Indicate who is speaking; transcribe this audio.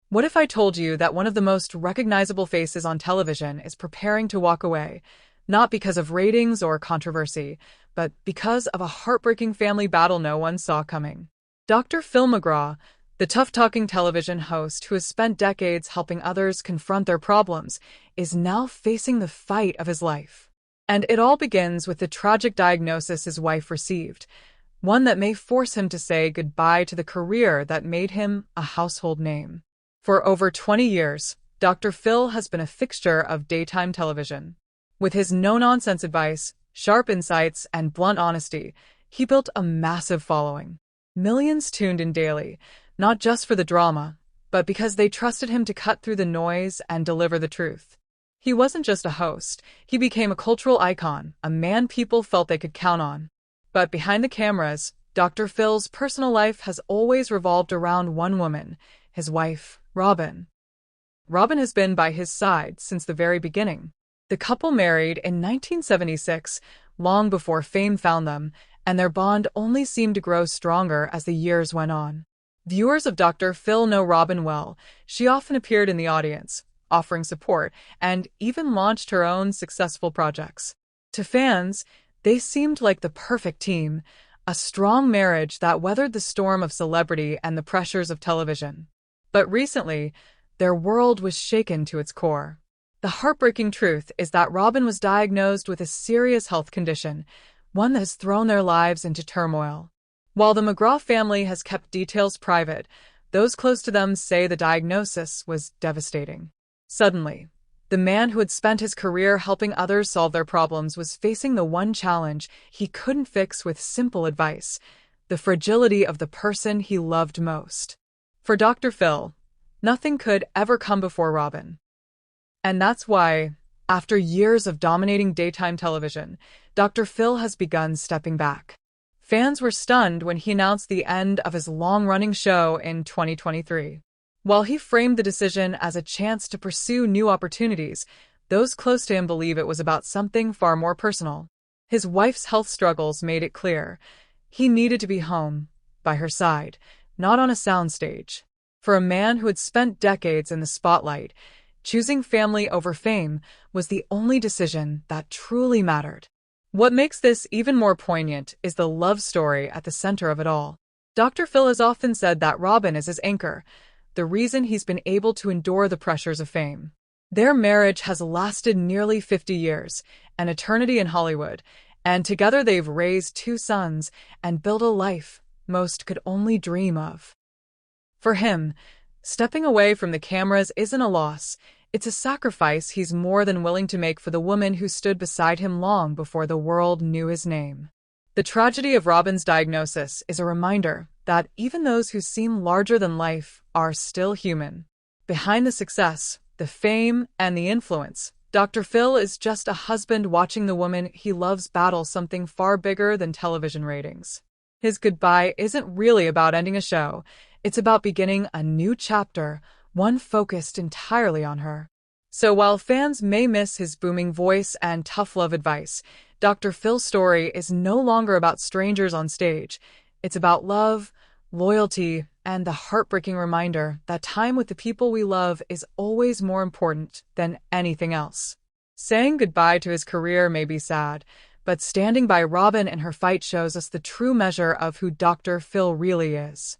Speaker 1: What if I told you that one of the most recognizable faces on television is preparing to walk away, not because of ratings or controversy, but because of a heartbreaking family battle no one saw coming? Dr. Phil McGraw, the tough-talking television host who has spent decades helping others confront their problems, is now facing the fight of his life. And it all begins with the tragic diagnosis his wife received, one that may force him to say goodbye to the career that made him a household name. For over 20 years, Dr. Phil has been a fixture of daytime television. With his no-nonsense advice, sharp insights, and blunt honesty, he built a massive following. Millions tuned in daily, not just for the drama, but because they trusted him to cut through the noise and deliver the truth. He wasn't just a host, he became a cultural icon, a man people felt they could count on. But behind the cameras, Dr. Phil's personal life has always revolved around one woman, his wife, Robin. Robin has been by his side since the very beginning. The couple married in 1976, long before fame found them, and their bond only seemed to grow stronger as the years went on. Viewers of Dr. Phil know Robin well. She often appeared in the audience, offering support, and even launched her own successful projects. To fans, they seemed like the perfect team, a strong marriage that weathered the storm of celebrity and the pressures of television. But recently, their world was shaken to its core. The heartbreaking truth is that Robin was diagnosed with a serious health condition, one that has thrown their lives into turmoil. While the McGraw family has kept details private, those close to them say the diagnosis was devastating. Suddenly, the man who had spent his career helping others solve their problems was facing the one challenge he couldn't fix with simple advice: the fragility of the person he loved most. For Dr. Phil, nothing could ever come before Robin. And that's why, after years of dominating daytime television, Dr. Phil has begun stepping back. Fans were stunned when he announced the end of his long-running show in 2023. While he framed the decision as a chance to pursue new opportunities, those close to him believe it was about something far more personal. His wife's health struggles made it clear he needed to be home, by her side, not on a soundstage. For a man who had spent decades in the spotlight, choosing family over fame was the only decision that truly mattered. What makes this even more poignant is the love story at the center of it all. Dr. Phil has often said that Robin is his anchor, the reason he's been able to endure the pressures of fame. Their marriage has lasted nearly 50 years, an eternity in Hollywood, and together they've raised 2 sons and built a life most could only dream of. For him, stepping away from the cameras isn't a loss. It's a sacrifice he's more than willing to make for the woman who stood beside him long before the world knew his name. The tragedy of Robin's diagnosis is a reminder that even those who seem larger than life are still human. Behind the success, the fame, and the influence, Dr. Phil is just a husband watching the woman he loves battle something far bigger than television ratings. His goodbye isn't really about ending a show. It's about beginning a new chapter, one focused entirely on her. So while fans may miss his booming voice and tough love advice, Dr. Phil's story is no longer about strangers on stage. It's about love, loyalty, and the heartbreaking reminder that time with the people we love is always more important than anything else. Saying goodbye to his career may be sad, but standing by Robin in her fight shows us the true measure of who Dr. Phil really is.